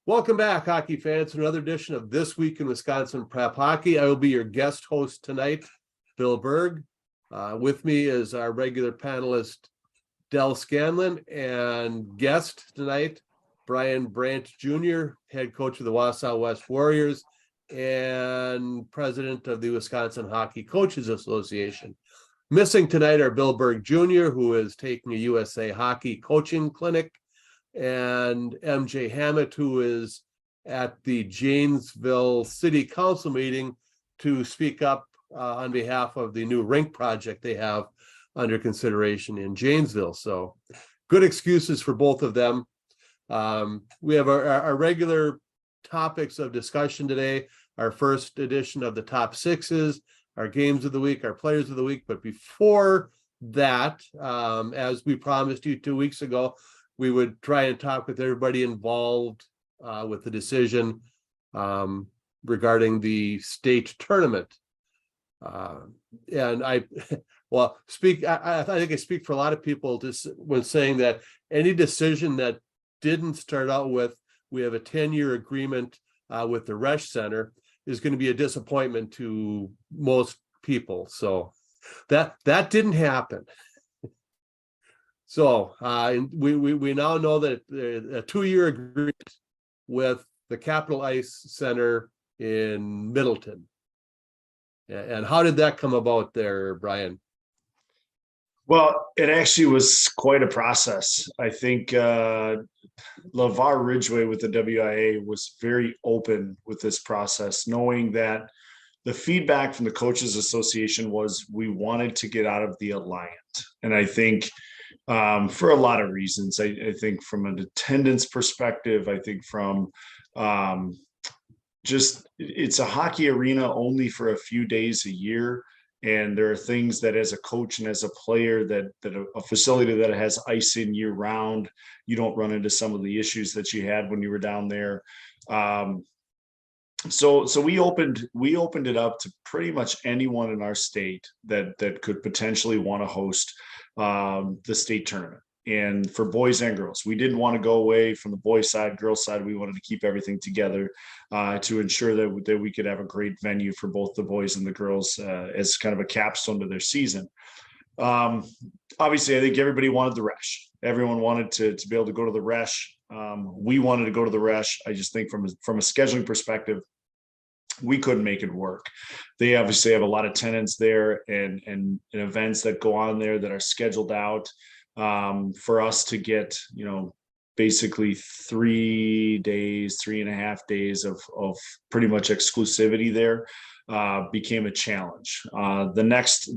Welcome back, hockey fans, to another edition of This Week in Wisconsin Prep Hockey. I will be your guest host tonight, Bill Berg. With me is our regular panelist, Del Scanlon, and guest tonight, Brian Brandt Jr., head coach of the Wausau West Warriors and president of the Wisconsin Hockey Coaches Association. Missing tonight are Bill Berg Jr., who is taking a USA Hockey coaching clinic, and MJ Hammett, who is at the Janesville City Council meeting to speak up on behalf of the new rink project they have under consideration in Janesville. So good excuses for both of them. We have our regular topics of discussion today, our first edition of the top sixes, our games of the week, our players of the week. But before that, as we promised you 2 weeks ago, we would try and talk with everybody involved with the decision regarding the state tournament. And I think I speak for a lot of people when saying that any decision that didn't start out with, we have a 10-year agreement with the Resch Center, is going to be a disappointment to most people. So that didn't happen. So we now know that a 2-year agreement with the Capitol Ice Center in Middleton. And how did that come about there, Brian? Well, it actually was quite a process. I think LeVar Ridgway with the WIA was very open with this process, knowing that the feedback from the Coaches Association was we wanted to get out of the Alliant. And I think for a lot of reasons, I think from an attendance perspective, I think from just it's a hockey arena only for a few days a year. And there are things that as a coach and as a player that a facility that has ice in year round, you don't run into some of the issues that you had when you were down there. So we opened it up to pretty much anyone in our state that could potentially want to host the state tournament. And for boys and girls, we didn't want to go away from the boys side, girls side. We wanted to keep everything together to ensure that we could have a great venue for both the boys and the girls as kind of a capstone to their season. Obviously, I think everybody wanted the Resch. Everyone wanted to be able to go to the Resch. We wanted to go to the Resch. I just think from a scheduling perspective, we couldn't make it work. They obviously have a lot of tenants there and events that go on there that are scheduled out. For us to get, basically 3.5 days of pretty much exclusivity there became a challenge. The next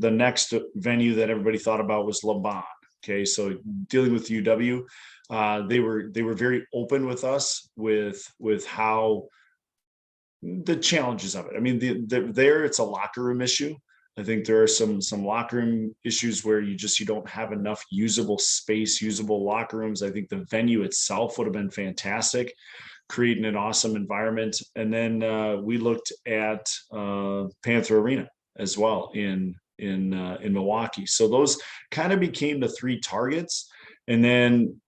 venue that everybody thought about was LeBon. Okay, so dealing with UW, they were very open with us with how the challenges of it. I mean, there it's a locker room issue. I think there are some locker room issues where you don't have enough usable space, usable locker rooms. I think the venue itself would have been fantastic, creating an awesome environment. And then we looked at Panther Arena as well in Milwaukee. So those kind of became the three targets. And then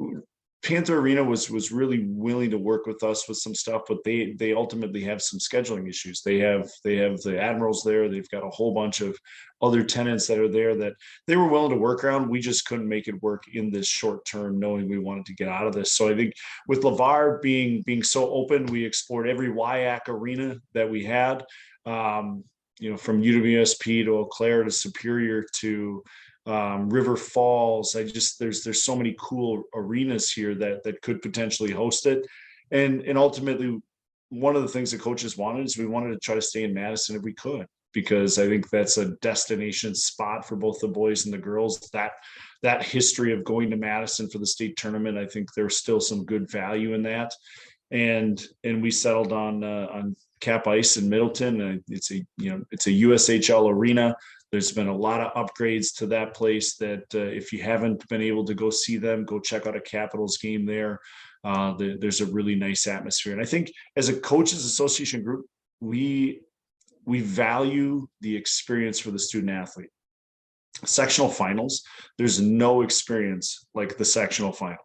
Panther Arena was really willing to work with us with some stuff, but they ultimately have some scheduling issues. They have the Admirals there. They've got a whole bunch of other tenants that are there that they were willing to work around. We just couldn't make it work in this short term, knowing we wanted to get out of this. So I think with LeVar being so open, we explored every WIAC arena that we had, from UWSP to Eau Claire to Superior to River Falls. There's so many cool arenas here that could potentially host it. And ultimately, one of the things the coaches wanted is we wanted to try to stay in Madison if we could, because I think that's a destination spot for both the boys and the girls. That history of going to Madison for the state tournament, I think there's still some good value in that. And we settled on Cap Ice in Middleton. It's a USHL arena. There's been a lot of upgrades to that place that if you haven't been able to go see them, go check out a Capitals game there. There's a really nice atmosphere. And I think as a coaches association group, we value the experience for the student athlete. Sectional finals, there's no experience like the sectional final.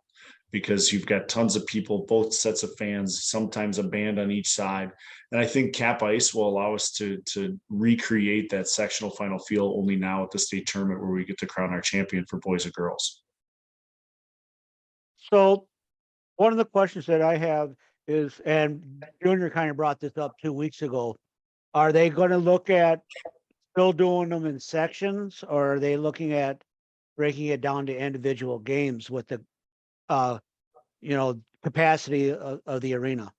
because you've got tons of people, both sets of fans, sometimes a band on each side. And I think Cap Ice will allow us to recreate that sectional final feel only now at the state tournament where we get to crown our champion for boys and girls. So one of the questions that I have is, and Junior kind of brought this up 2 weeks ago, are they going to look at still doing them in sections, or are they looking at breaking it down to individual games with the, capacity of the arena?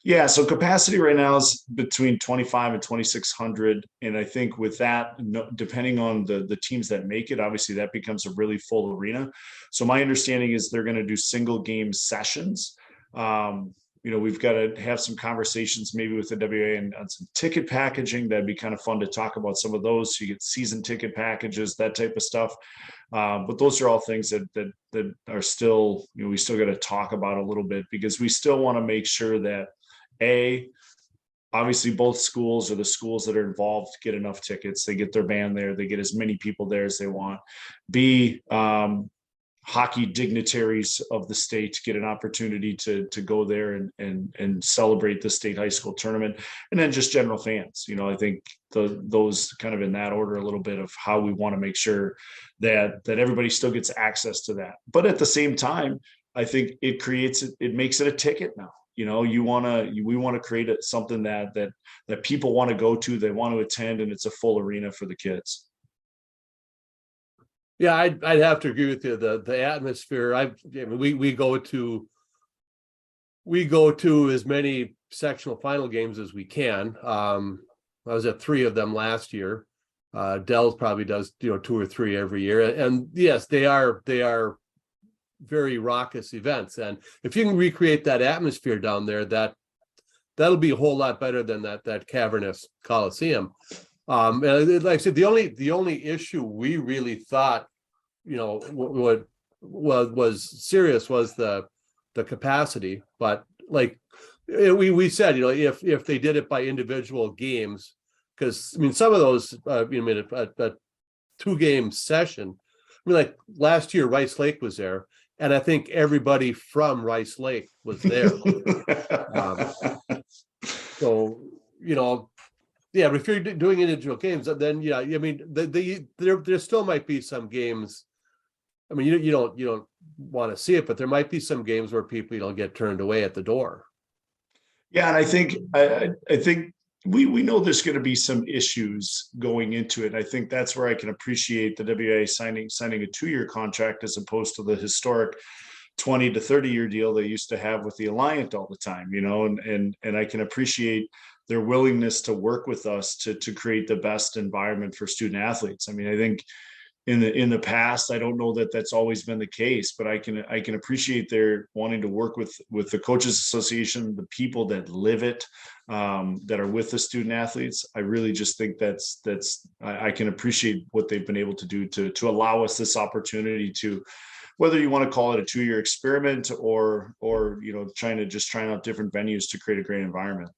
Yeah, so capacity right now is between 25 and 2,600. And I think with that, depending on the teams that make it, obviously that becomes a really full arena. So my understanding is they're going to do single game sessions. We've got to have some conversations maybe with the WA and on some ticket packaging. That'd be kind of fun to talk about some of those. So you get season ticket packages, that type of stuff. But those are all things that are still, we still got to talk about a little bit, because we still want to make sure that obviously both schools, or the schools that are involved, get enough tickets. They get their band there. They get as many people there as they want. B, hockey dignitaries of the state get an opportunity to go there and celebrate the state high school tournament. And then just general fans, I think those kind of in that order, a little bit of how we want to make sure that everybody still gets access to that. But at the same time, I think it makes it a ticket now. We want to create something that people want to go to, they want to attend, and it's a full arena for the kids. Yeah, I'd have to agree with you. The atmosphere. We go to as many sectional final games as we can. I was at 3 of them last year. Dell's probably does 2 or 3 every year. And yes, they are very raucous events. And if you can recreate that atmosphere down there, that'll be a whole lot better than that cavernous Coliseum. And like I said, the only issue we really thought, what was serious was the capacity. But like we said, if they did it by individual games, because some of those, a 2-game session. Like last year, Rice Lake was there, and I think everybody from Rice Lake was there. Yeah, but if you're doing individual games, then there still might be some games. You don't want to see it, but there might be some games where people get turned away at the door. Yeah, and I think we know there's going to be some issues going into it. I think that's where I can appreciate the WA signing a 2-year contract as opposed to the historic 20 to 30-year deal they used to have with the Alliant all the time, and I can appreciate their willingness to work with us to create the best environment for student athletes. I think in the past, I don't know that that's always been the case, but I can appreciate their wanting to work with the Coaches Association, the people that live it, that are with the student athletes. I really just think I can appreciate what they've been able to do to allow us this opportunity to, whether you want to call it a 2-year experiment or trying out different venues to create a great environment.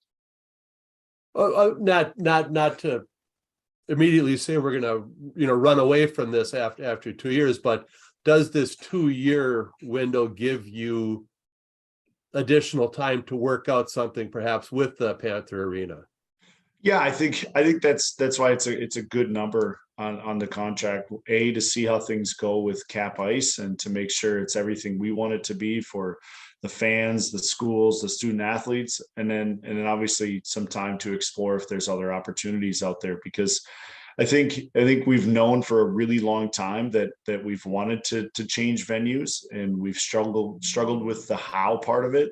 Not to immediately say we're going to run away from this after 2 years, but does this 2-year window give you additional time to work out something perhaps with the Panther Arena? Yeah, I think that's why it's a good number on the contract. To see how things go with Cap Ice and to make sure it's everything we want it to be for the fans, the schools, the student athletes, and then obviously some time to explore if there's other opportunities out there, because I think we've known for a really long time that we've wanted to change venues, and we've struggled with the how part of it.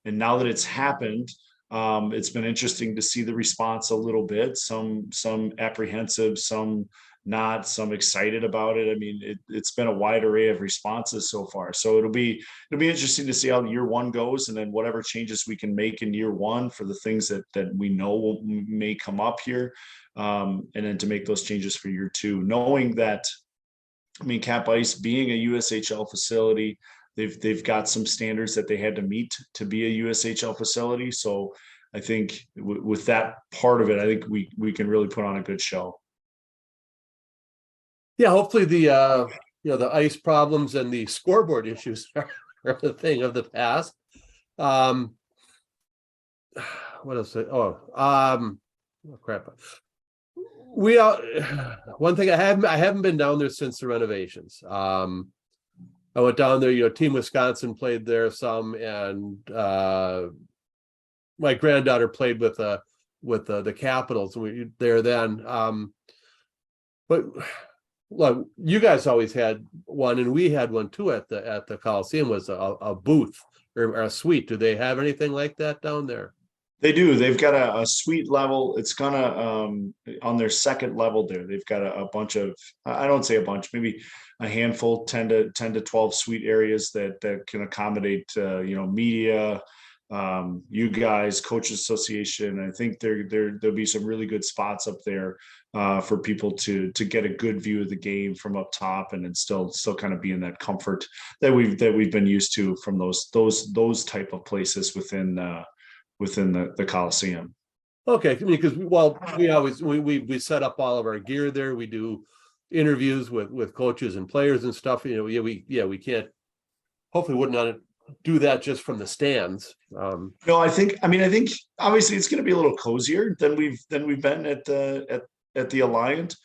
And now that it's happened, it's been interesting to see the response a little bit, some apprehensive, some not, some excited about it. It's been a wide array of responses so far. So it'll be interesting to see how year 1 goes, and then whatever changes we can make in year 1 for the things that we know may come up here. And then to make those changes for year 2, knowing that, Cap Ice being a USHL facility, they've got some standards that they had to meet to be a USHL facility. So I think with that part of it, I think we can really put on a good show. Yeah, hopefully the ice problems and the scoreboard issues a thing of the past. What else? Crap. We are one thing I haven't been down there since the renovations. I went down there, Team Wisconsin played there some, and my granddaughter played with the Capitals, and we there then. But well, you guys always had one, and we had one too at the Coliseum. Was a booth or a suite. Do they have anything like that down there? They do. They've got a suite level. It's gonna on their second level there. They've got a bunch of, I don't say a bunch, maybe a handful, 10 to 12 suite areas that can accommodate media, you guys, Coaches Association. I think there'll be some really good spots up there for people to get a good view of the game from up top, and then still kind of be in that comfort that we've been used to from those type of places within the Coliseum. Okay, I mean, because we set up all of our gear there. We do interviews with coaches and players and stuff. We can't. Hopefully, wouldn't want to do that just from the stands. No, I think obviously it's going to be a little cozier than we've been at the Alliant,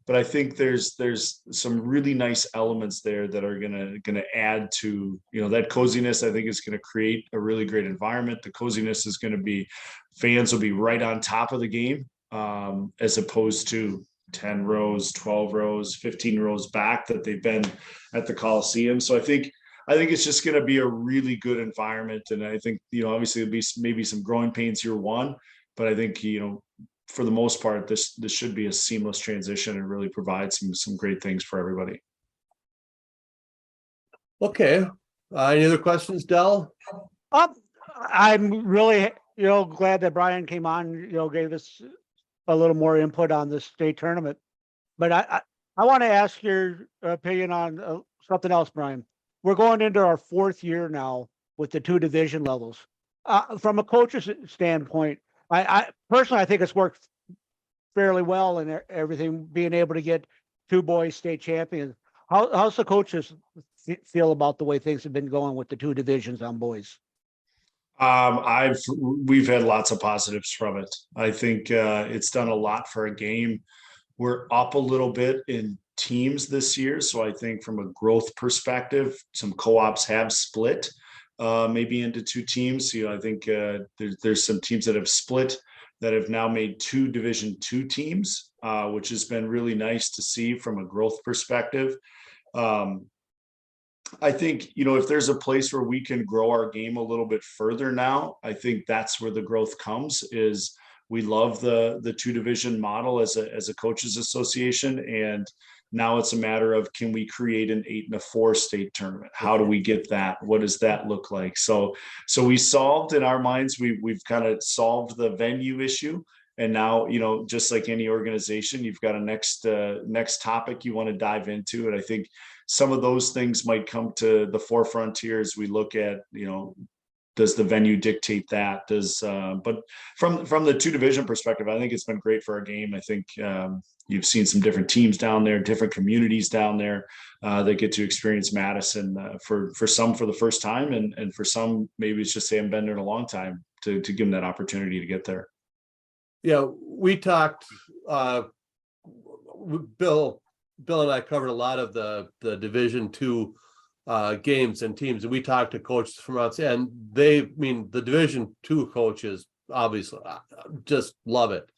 but I think there's some really nice elements there that are gonna add to that coziness. I think it's going to create a really great environment. The coziness is going to be, fans will be right on top of the game, as opposed to 10 rows, 12 rows, 15 rows back that they've been at the Coliseum. So I think it's just going to be a really good environment, and I think obviously it'll be maybe some growing pains year one, but I think for the most part, this should be a seamless transition and really provide some great things for everybody. Okay. Any other questions, Del? I'm really, glad that Brian came on, gave us a little more input on the state tournament. But I want to ask your opinion on something else, Brian. We're going into our fourth year now with the two division levels. From a coach's standpoint, I personally, I think it's worked fairly well and everything, being able to get two boys state champions. How's the coaches feel about the way things have been going with the two divisions on boys? We've had lots of positives from it. I think it's done a lot for a game. We're up a little bit in teams this year, so I think from a growth perspective, some co-ops have split maybe into two teams. I think there's some teams that have split that have now made two Division II teams, which has been really nice to see from a growth perspective. I think, if there's a place where we can grow our game a little bit further now, I think that's where the growth comes. Is we love the two division model as a coaches association, and now it's a matter of, can we create an 8 and a 4 state tournament? How do we get that? What does that look like? So we solved, in our minds, we've kind of solved the venue issue. And now, just like any organization, you've got a next topic you want to dive into. And I think some of those things might come to the forefront here as we look at, does the venue dictate that? But from the two division perspective, I think it's been great for our game. I think you've seen some different teams down there, different communities down there that get to experience Madison for some for the first time, and for some maybe it's just they haven't been there in a long time to give them that opportunity to get there. Yeah, we talked. Bill and I covered a lot of the Division II games and teams, and we talked to coaches from outside, and the Division II coaches obviously just love it,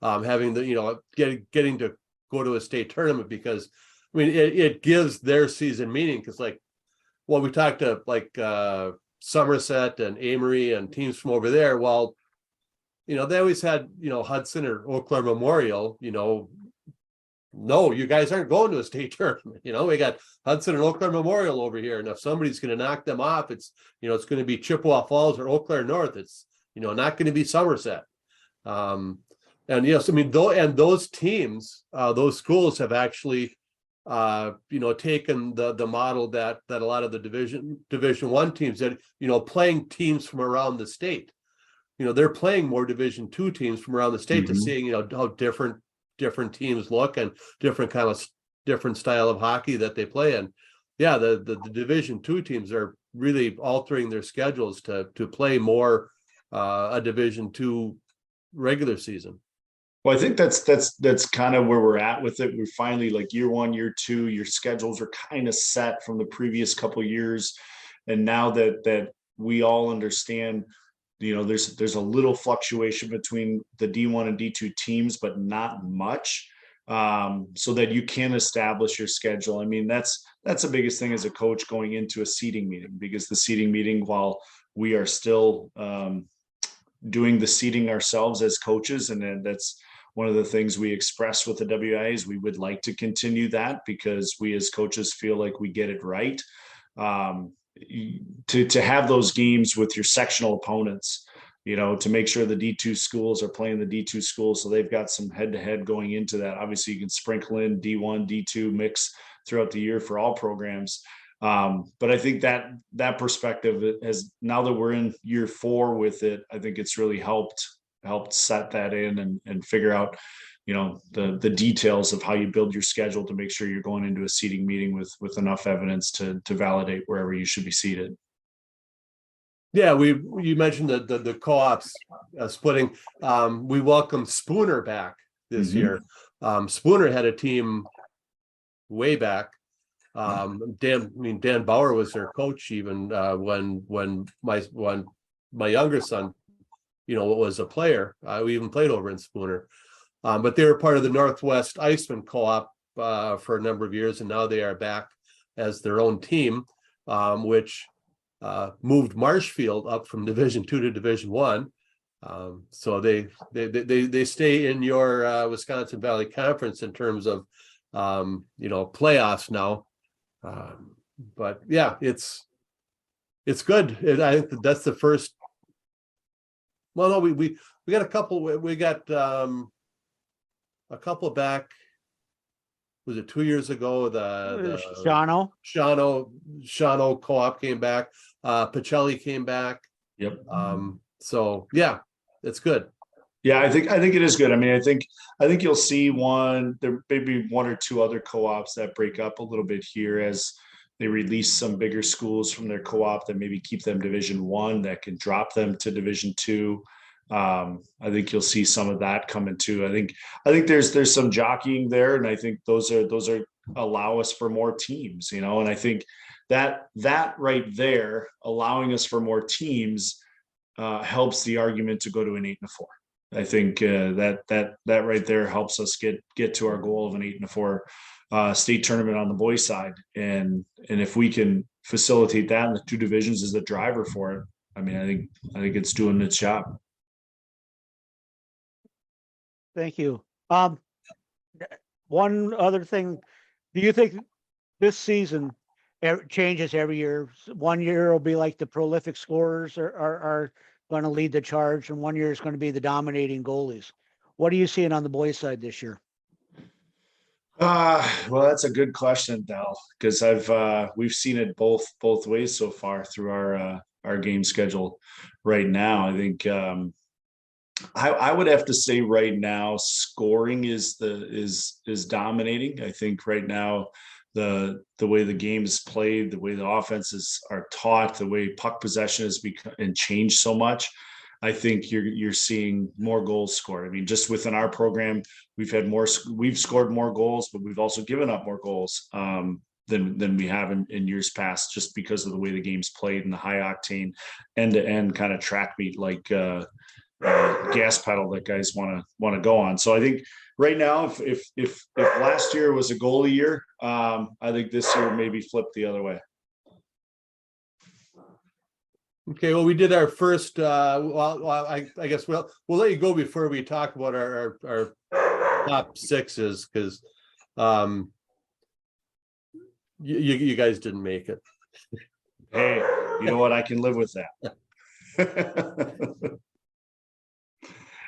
having the getting to go to a state tournament, because it gives their season meaning. Because we talked to Somerset and Amory and teams from over there. Well, they always had Hudson or Eau Claire Memorial. No, you guys aren't going to a state tournament. We got Hudson and Eau Claire Memorial over here, and if somebody's going to knock them off, it's it's going to be Chippewa Falls or Eau Claire North. It's not going to be Somerset. And yes, those teams, those schools have actually taken the model that a lot of the Division I teams that playing teams from around the state. They're playing more Division II teams from around the state to seeing how different teams look and different style of hockey that they play in. Yeah, the Division II teams are really altering their schedules to play more a Division II regular season. Well, I think that's kind of where we're at with it. We're finally like year one, year two, your schedules are kind of set from the previous couple of years. And now that we all understand, there's a little fluctuation between the D1 and D2 teams, but not much. So that you can establish your schedule. I mean, that's the biggest thing as a coach going into a seating meeting, because the seating meeting, while we are still doing the seating ourselves as coaches, and then that's one of the things we express with the WIA is we would like to continue that, because we as coaches feel like we get it right. To have those games with your sectional opponents, to make sure the D2 schools are playing the D2 schools, so they've got some head-to-head going into that. Obviously, you can sprinkle in D1, D2 mix throughout the year for all programs. But I think that perspective has, now that we're in year 4 with it, I think it's really helped set that in and figure out, the details of how you build your schedule to make sure you're going into a seating meeting with enough evidence to validate wherever you should be seated. Yeah, you mentioned the co-ops splitting. We welcomed Spooner back this year. Spooner had a team way back. Dan Bauer was their coach even when my younger son, was a player. We even played over in Spooner. But they were part of the Northwest Iceman Co-op for a number of years, and now they are back as their own team, which moved Marshfield up from Division II to Division I. So they stay in your Wisconsin Valley Conference in terms of playoffs now. But yeah, it's good. I think that's the first. Well, no, we got a couple. We got a couple back. Was it 2 years ago? The Shawano co-op came back. Pacelli came back. Yep. So yeah, it's good. Yeah, I think it is good. I mean, I think you'll see there may be one or two other co-ops that break up a little bit here as they release some bigger schools from their co-op that maybe keep them Division I, that can drop them to Division II. I think you'll see some of that coming too. I think there's some jockeying there, and I think those are allow us for more teams, and I think that right there, allowing us for more teams, helps the argument to go to an 8 and a 4. I think that right there helps us get to our goal of an 8 and a 4 state tournament on the boys side, and if we can facilitate that, and the 2 divisions is the driver for it, I mean, I think it's doing its job. Thank you. One other thing, do you think this season changes every year? 1 year will be like the prolific scorers are going to lead the charge, and 1 year is going to be the dominating goalies. What are you seeing on the boys' side this year? Well, that's a good question, Dal, because we've seen it both ways so far through our game schedule right now. I think I would have to say right now scoring is dominating. I think right now the way the game is played, the way the offenses are taught, the way puck possession has become and changed so much, I think you're seeing more goals scored. I mean, just within our program, we've scored more goals, but we've also given up more goals than we have in years past, just because of the way the game's played and the high octane end-to-end kind of track meet like gas pedal that guys want to go on. So I think right now, if last year was a goalie year, I think this year maybe flipped the other way. Okay, well, we did our first. I guess we'll let you go before we talk about our top sixes, because you guys didn't make it. Hey, you know what? I can live with that.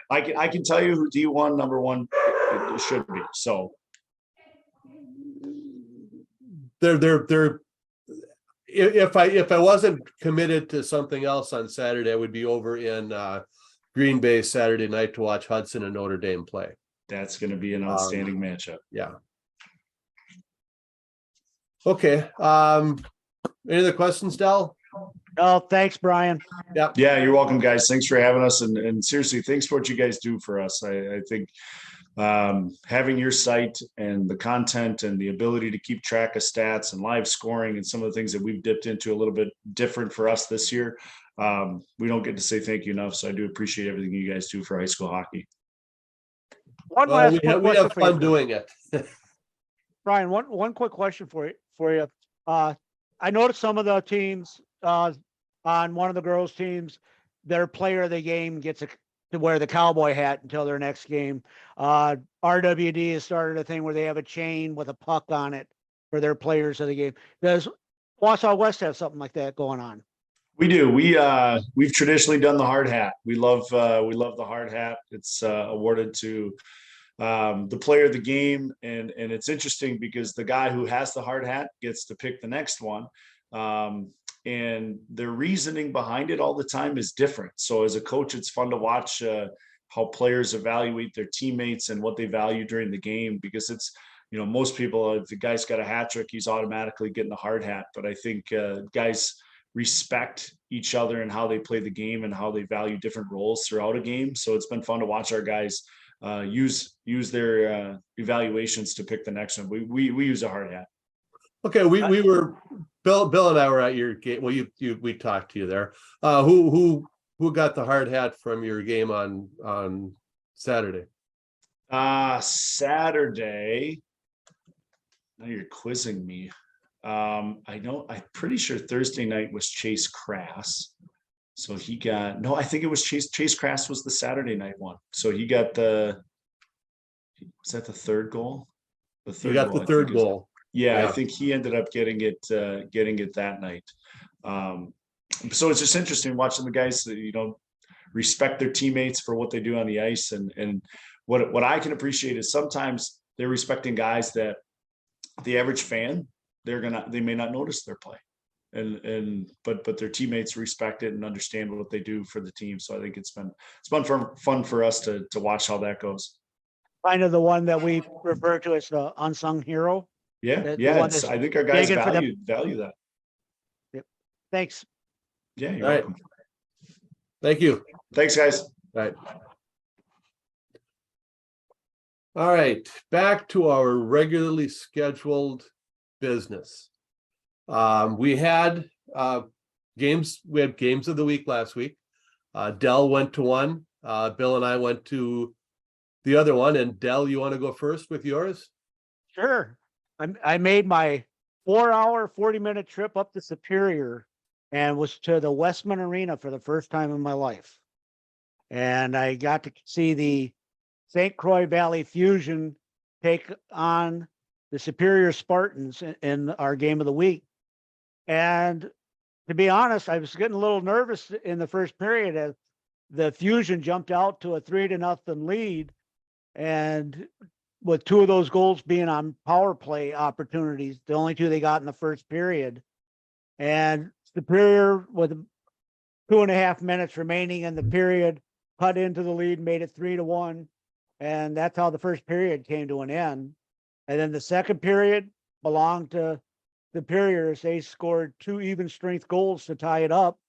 I can tell you who D1 number 1 it should be. So they're. If I wasn't committed to something else on Saturday, I would be over in Green Bay Saturday night to watch Hudson and Notre Dame play. That's going to be an outstanding matchup. Yeah. Okay. Any other questions, Del? Oh, thanks, Brian. Yeah, you're welcome, guys. Thanks for having us. And seriously, thanks for what you guys do for us. I think having your site and the content and the ability to keep track of stats and live scoring and some of the things that we've dipped into a little bit different for us this year. We don't get to say thank you enough. So I do appreciate everything you guys do for high school hockey. One Well, last quick we question have for you, fun doing it. Brian. One quick question for you. I noticed some of the teams on one of the girls' teams, their player of the game gets to wear the cowboy hat until their next game. RWD has started a thing where they have a chain with a puck on it for their players of the game. Does Wausau West have something like that going on? We do. We've traditionally done the hard hat. We love the hard hat. It's awarded to the player of the game, and it's interesting because the guy who has the hard hat gets to pick the next one. And their reasoning behind it all the time is different. So as a coach, it's fun to watch how players evaluate their teammates and what they value during the game, because it's, most people, if the guy's got a hat trick, he's automatically getting a hard hat. But I think guys respect each other and how they play the game and how they value different roles throughout a game. So it's been fun to watch our guys use their evaluations to pick the next one. We use a hard hat. Okay, we were Bill and I were at your game. Well, we talked to you there. Who got the hard hat from your game on Saturday? Saturday. Now you're quizzing me. I'm pretty sure Thursday night was Chase Crass. So he got, I think it was Chase Crass was the Saturday night one. So he got was that the third goal? You got the third goal. Yeah, I think he ended up getting it that night. So it's just interesting watching the guys that, respect their teammates for what they do on the ice. And what I can appreciate is sometimes they're respecting guys that the average fan, they may not notice their play. But their teammates respect it and understand what they do for the team. So I think it's been fun for us to watch how that goes. Kind of the one that we refer to as the unsung hero. Yeah, I think our guys value that. Yep. Thanks. Yeah, you're All welcome. Right. Thank you. Thanks, guys. All right, back to our regularly scheduled business. We had games. We had games of the week last week. Dell went to one. Bill and I went to the other one. And Dell, you want to go first with yours? Sure. I made my 4-hour, 40-minute trip up to Superior and was to the Westman Arena for the first time in my life. And I got to see the St. Croix Valley Fusion take on the Superior Spartans in our game of the week. And to be honest, I was getting a little nervous in the first period as the Fusion jumped out to a 3-0 lead. And with 2 of those goals being on power play opportunities, the only 2 they got in the first period. And Superior, with 2.5 minutes remaining in the period, cut into the lead, made it 3-1. And that's how the first period came to an end. And then the second period belonged to Superior as they scored 2 even strength goals to tie it up.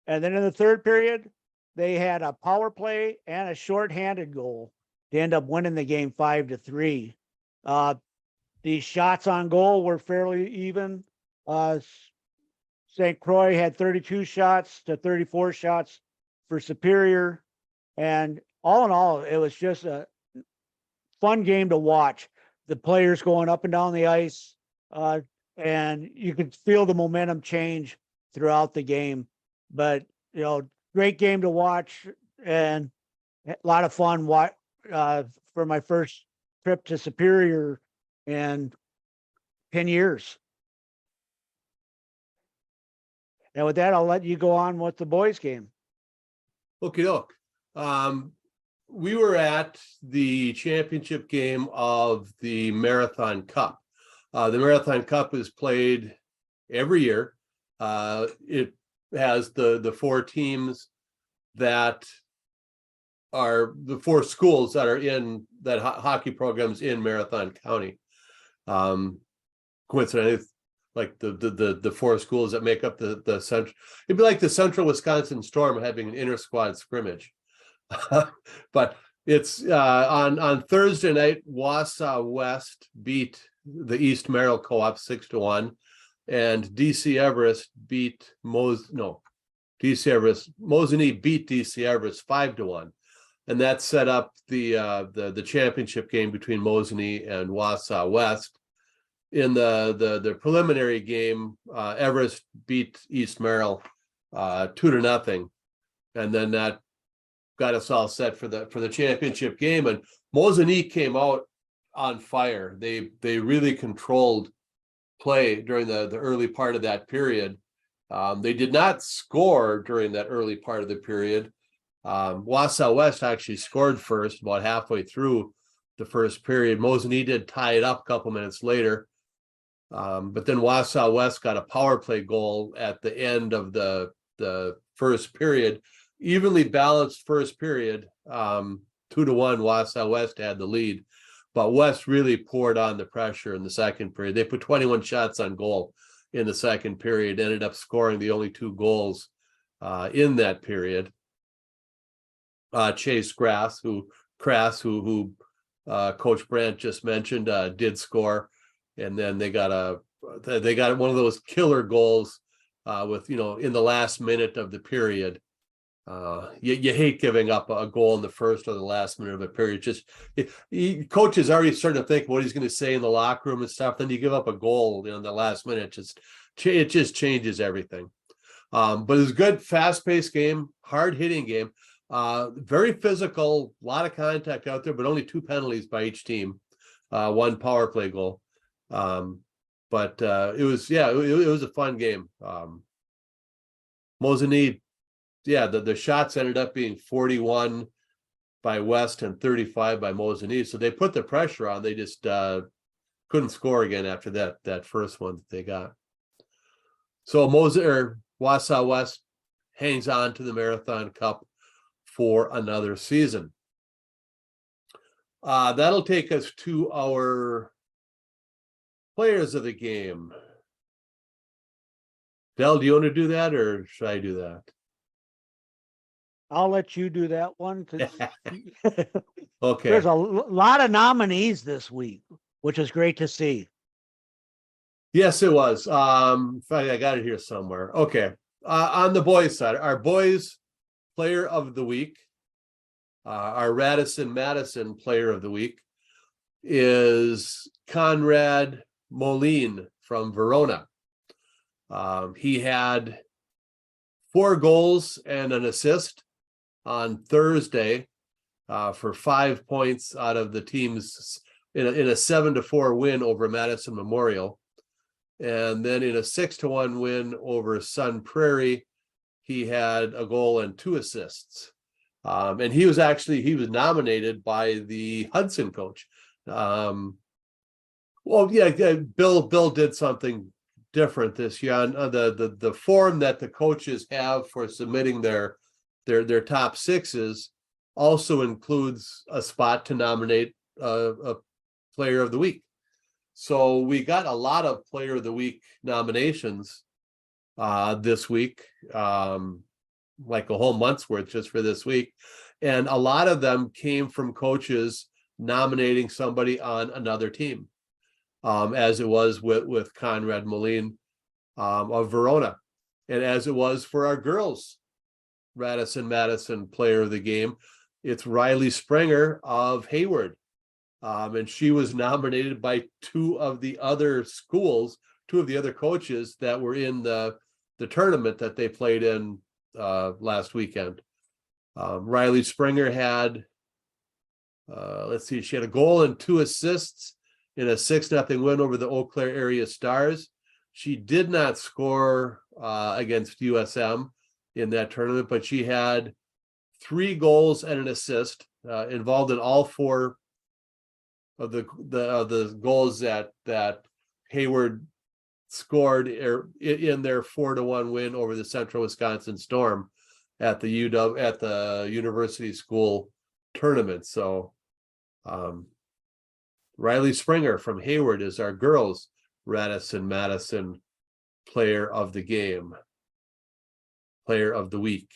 And then in the third period, they had a power play and a shorthanded goal to end up winning the game 5-3. The shots on goal were fairly even. St. Croix had 32 shots to 34 shots for Superior. And all in all, it was just a fun game to watch. The players going up and down the ice, and you could feel the momentum change throughout the game. But, great game to watch and a lot of fun for my first trip to Superior in 10 years. And with that, I'll let you go on with the boys' game. Okie doke. We were at the championship game of the Marathon Cup. The Marathon Cup is played every year. It has the 4 teams that are the 4 schools that are in that hockey programs in Marathon County. Coincidentally, like the four schools that make up the central. It'd be like the Central Wisconsin Storm having an inter squad scrimmage. But it's on Thursday night, Wausau West beat the East Merrill Co-op 6-1, and DC Everest beat Mosinee beat DC Everest 5-1, and that set up the championship game between Mosinee and Wausau West. In the preliminary game, Everest beat East Merrill 2-0, and then that got us all set for the championship game. And Mosinee came out on fire. They really controlled play during the early part of that period. They did not score during that early part of the period. Wausau West actually scored first, about halfway through the first period. Mosinee did tie it up a couple minutes later. But then Wausau West got a power play goal at the end of the first period. Evenly balanced first period, 2-1. Wausau West had the lead, but West really poured on the pressure in the second period. They put 21 shots on goal in the second period, ended up scoring the only 2 goals in that period. Chase Grass, who Coach Brandt just mentioned, did score, and then they got one of those killer goals with in the last minute of the period. You hate giving up a goal in the first or the last minute of a period. Coach is already starting to think what he's going to say in the locker room and stuff. Then you give up a goal in the last minute. It just changes everything. But it was a good, fast-paced game, hard-hitting game. Very physical, a lot of contact out there, but only 2 penalties by each team. 1 power play goal. But it was a fun game. Mosinee. Yeah, the shots ended up being 41 by West and 35 by Mosinee. So they put the pressure on. They just couldn't score again after that first one that they got. So Wausau West hangs on to the Marathon Cup for another season. That'll take us to our players of the game. Del, do you want to do that, or should I do that? I'll let you do that one. Okay. There's a lot of nominees this week, which is great to see. Yes, it was. In fact, I got it here somewhere. Okay. On the boys' side, our boys' player of the week, our Radisson Madison player of the week, is Conrad Moline from Verona. He had 4 goals and an assist on Thursday for 5 points out of the team's in a 7-4 win over Madison Memorial, and then in a 6-1 win over Sun Prairie, he had a goal and 2 assists. And he was nominated by the Hudson coach. Bill did something different this year on the form that the coaches have for submitting their top 6s also includes a spot to nominate a player of the week. So we got a lot of player of the week nominations this week, like a whole month's worth just for this week. And a lot of them came from coaches nominating somebody on another team, as it was with Conrad Moline of Verona, and as it was for our girls Radisson Madison player of the game. It's Riley Springer of Hayward, and she was nominated by 2 of the other schools, 2 of the other coaches that were in the tournament that they played in last weekend. Riley Springer had she had a goal and 2 assists in a 6-0 win over the Eau Claire area Stars. She did not score against USM in that tournament, but she had 3 goals and an assist, involved in all 4 of the goals that Hayward scored in their 4-1 win over the Central Wisconsin Storm at the University School tournament. So Riley Springer from Hayward is our girls Radisson Madison player of the game. Player of the week.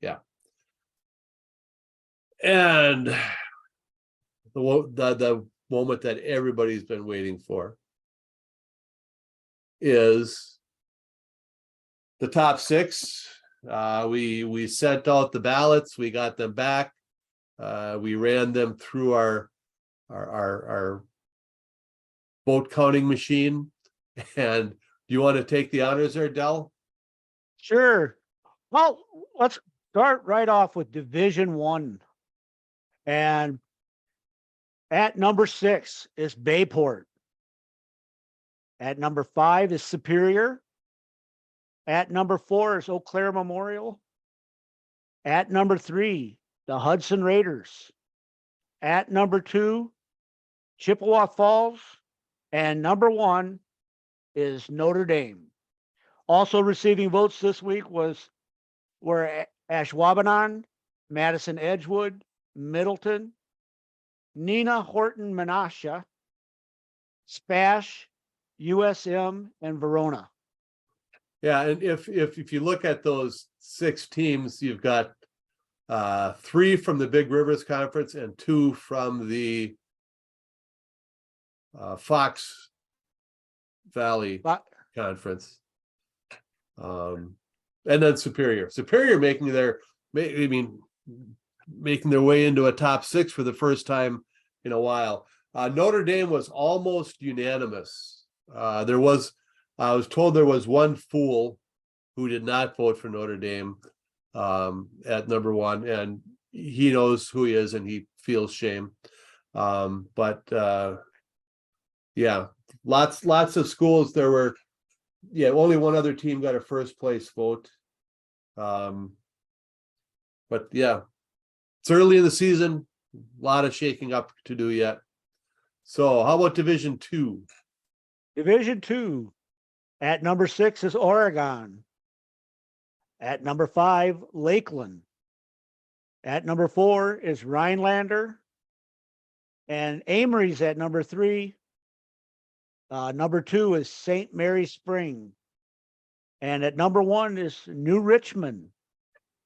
Yeah. And the moment that everybody's been waiting for is the top six. We sent out the ballots, we got them back. We ran them through our vote counting machine. And do you want to take the honors there, Del? Sure. Well, let's start right off with Division One. And at number 6 is Bayport. At number 5 is Superior. At number 4 is Eau Claire Memorial. At number 3, the Hudson Raiders. At number 2, Chippewa Falls. And number 1 is Notre Dame. Also receiving votes this week were Ashwaubenon, Madison Edgewood, Middleton, Nina Horton Menasha, Spash, USM, and Verona. Yeah, and if you look at those 6 teams, you've got 3 from the Big Rivers Conference and 2 from the Fox Valley Conference. And then Superior making their way into a top 6 for the first time in a while. Notre Dame was almost unanimous. I was told there was one fool who did not vote for Notre Dame at number 1, and he knows who he is and he feels shame. But yeah, lots of schools. There were only one other team got a first place vote. But yeah, it's early in the season, a lot of shaking up to do yet. So how about Division 2? Division 2. At number 6 is Oregon. At number 5, Lakeland. At number 4 is Rhinelander. And Amory's at number 3. Number 2 is St. Mary Spring. And at number 1 is New Richmond.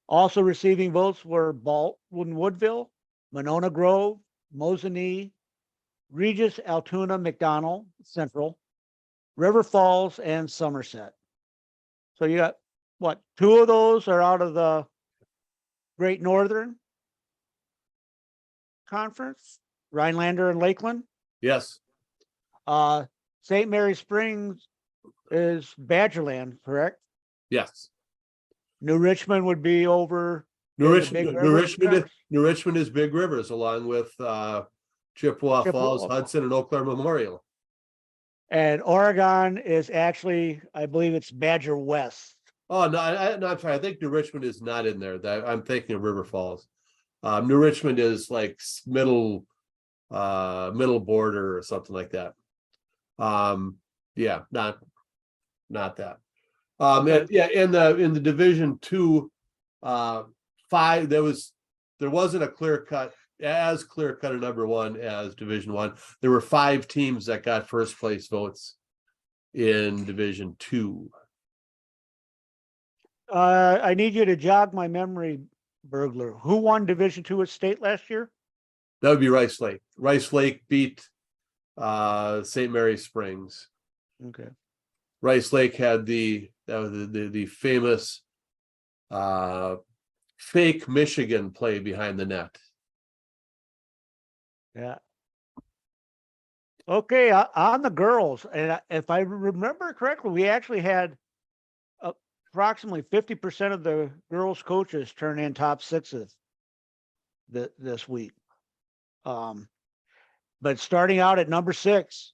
Also receiving votes were Baldwin Woodville, Monona Grove, Mosinee, Regis, Altoona, McDonald, Central, River Falls, and Somerset. So you got, 2 of those are out of the Great Northern Conference, Rhinelander and Lakeland. Yes. St. Mary Springs is Badgerland, correct? Yes. New Richmond would be over. New in the Big Rivers Conference. Richmond is Big Rivers, along with Chippewa Falls, Hudson, and Eau Claire Memorial. And Oregon is actually, I believe it's Badger West. Oh no, I'm sorry. I think New Richmond is not in there. I'm thinking of River Falls. New Richmond is like middle border or something like that. Yeah, not that. In the Division 2, 5, there wasn't a as clear cut a number 1 as Division 1. There were 5 teams that got first place votes in Division 2. I need you to jog my memory, Burglar. Who won Division 2 at state last year? That would be Rice Lake. Rice Lake beat St. Mary Springs. Okay. Rice Lake had the famous fake Michigan play behind the net. Yeah. Okay, on the girls, and if I remember correctly, we actually had approximately 50% of the girls' coaches turn in top 6s this week. But starting out at number 6,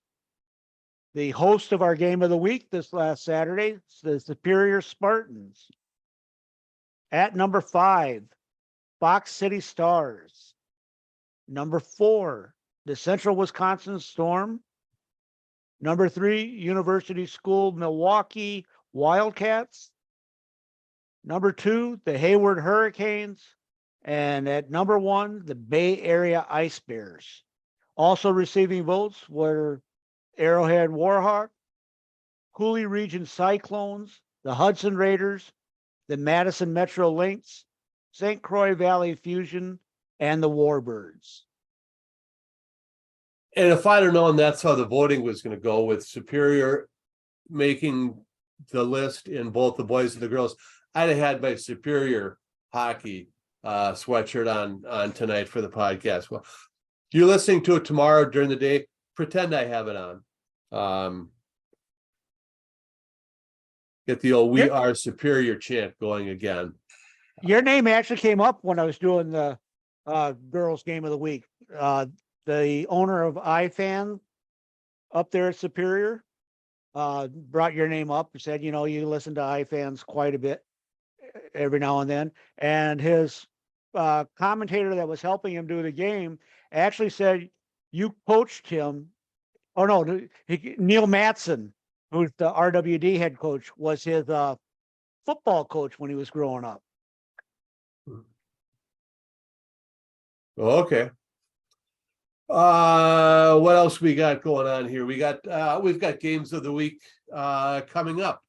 the host of our game of the week this last Saturday, the Superior Spartans. At number 5, Fox City Stars. Number 4, the Central Wisconsin Storm. Number 3, University School Milwaukee Wildcats. Number 2, the Hayward Hurricanes. And at number 1, the Bay Area Ice Bears. Also receiving votes were Arrowhead Warhawk, Cooley Region Cyclones, the Hudson Raiders, the Madison Metro Lynx, St. Croix Valley Fusion, and the Warbirds. And if I'd have known that's how the voting was going to go, with Superior making the list in both the boys and the girls, I'd have had my Superior hockey sweatshirt on tonight for the podcast. Well, you're listening to it tomorrow during the day, pretend I have it on. Get the old "We Are Superior" chant going again. Your name actually came up when I was doing the girls game of the week. The owner of iFan up there at Superior brought your name up and said, you know, you listen to iFans quite a bit every now and then. And his commentator that was helping him do the game actually said you coached him. Oh, no, Neil Matson, who's the RWD head coach, was his football coach when he was growing up. Okay. What else we got going on here? We've got games of the week coming up.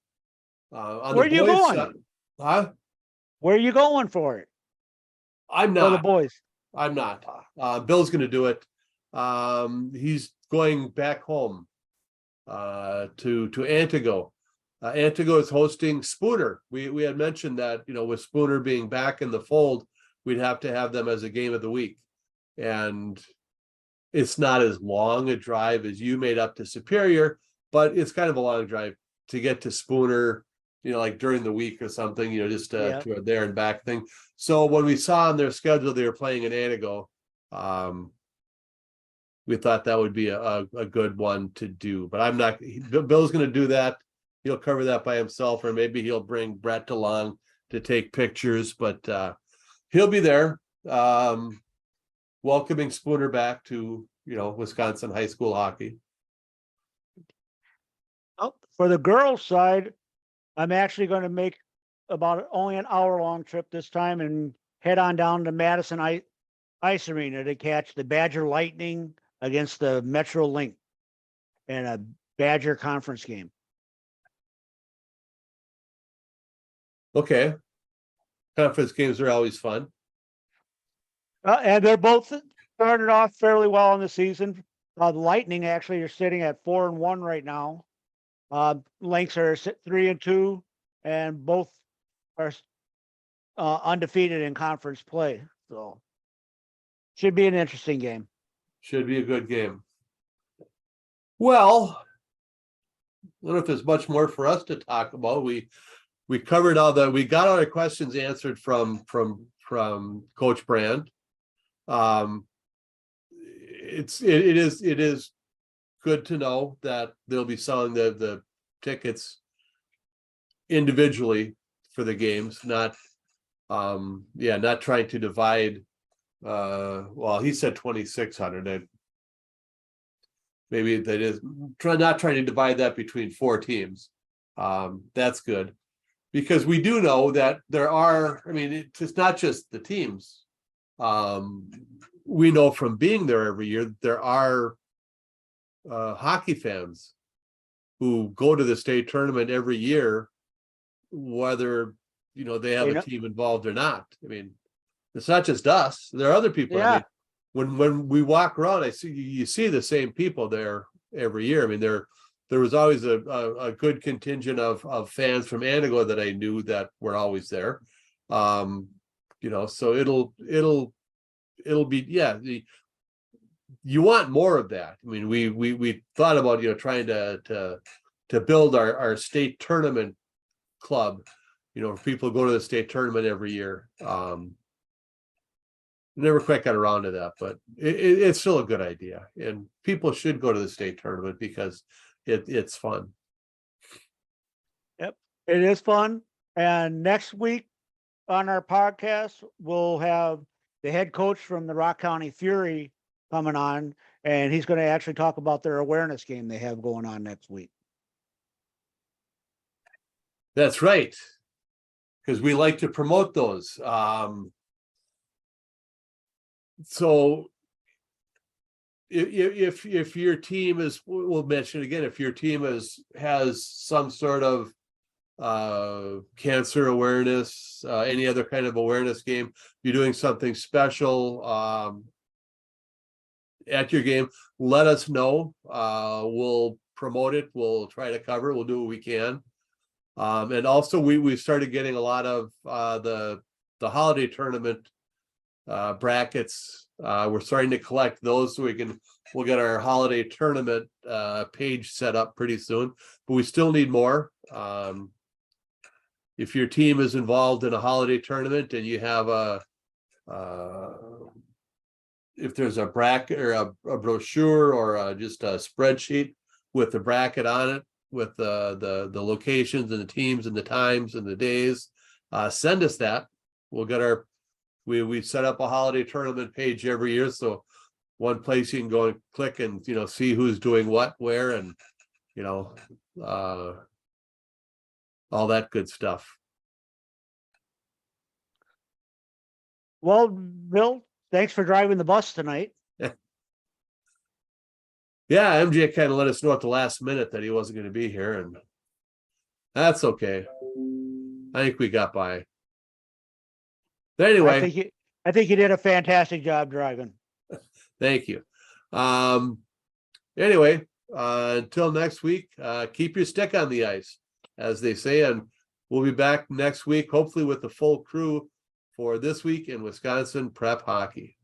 On Where the you boys going? side- Huh? Where are you going for it? I'm For the not. boys. I'm not. Bill's going to do it. He's going back home to Antigo. Antigo is hosting Spooner. We had mentioned that, you know, with Spooner being back in the fold, we'd have to have them as a game of the week. And it's not as long a drive as you made up to Superior, but it's kind of a long drive to get to Spooner, you know, like during the week or something, you know, just to a there and back thing. So when we saw on their schedule they were playing in Antigo, we thought that would be a good one to do. But I'm not. Bill's going to do that. He'll cover that by himself, or maybe he'll bring Brett along to take pictures. But he'll be there, welcoming Spooner back to, you know, Wisconsin high school hockey. Oh, for the girls' side, I'm actually going to make about only an hour-long trip this time and head on down to Madison Ice Arena to catch the Badger Lightning against the Metro Link in a Badger conference game. Okay. Conference games are always fun. And they're both started off fairly well in the season. The Lightning actually are sitting at 4-1 right now. Lynx are 3-2, and both are undefeated in conference play. So should be an interesting game. Should be a good game. Well, I don't know if there's much more for us to talk about. We covered we got all our questions answered from Coach Brandt. It is good to know that they'll be selling the tickets individually for the games, not trying to divide. Well, he said 2,600. Maybe that is not trying to divide that between 4 teams. That's good, because we do know that there are. I mean, it's not just the teams. We know from being there every year, there are hockey fans who go to the state tournament every year, whether, you know, they have a team involved or not. I mean, it's not just us. There are other people. Yeah. I mean, when we walk around, you see the same people there every year. I mean, there was always a good contingent of fans from Antigo that I knew that were always there. You know, so it'll be, you want more of that. I mean, we thought about, you know, trying to build our state tournament club, you know, people go to the state tournament every year. Never quite got around to that, but it's still a good idea, and people should go to the state tournament because it's fun. Yep, it is fun. And next week on our podcast, we'll have the head coach from the Rock County Fury coming on, and he's going to actually talk about their awareness game they have going on next week. That's right, because we like to promote those. So if your team is, we'll mention again, if your team has some sort of cancer awareness, any other kind of awareness game, you're doing something special at your game, let us know. We'll promote it, we'll try to cover it, we'll do what we can. And also we started getting a lot of the holiday tournament brackets. We're starting to collect those so we'll get our holiday tournament page set up pretty soon, but we still need more. If your team is involved in a holiday tournament and you have if there's a bracket or a brochure or just a spreadsheet with the bracket on it, with the locations and the teams and the times and the days, send us that. We'll get we set up a holiday tournament page every year, so one place you can go and click and see who's doing what, where, and all that good stuff. Well, Bill, thanks for driving the bus tonight. Yeah, MJ kind of let us know at the last minute that he wasn't going to be here, and that's okay. I think we got by. But anyway, I think you did a fantastic job driving. thank you. Anyway, until next week, keep your stick on the ice, as they say, and we'll be back next week, hopefully with the full crew for this week in Wisconsin prep hockey.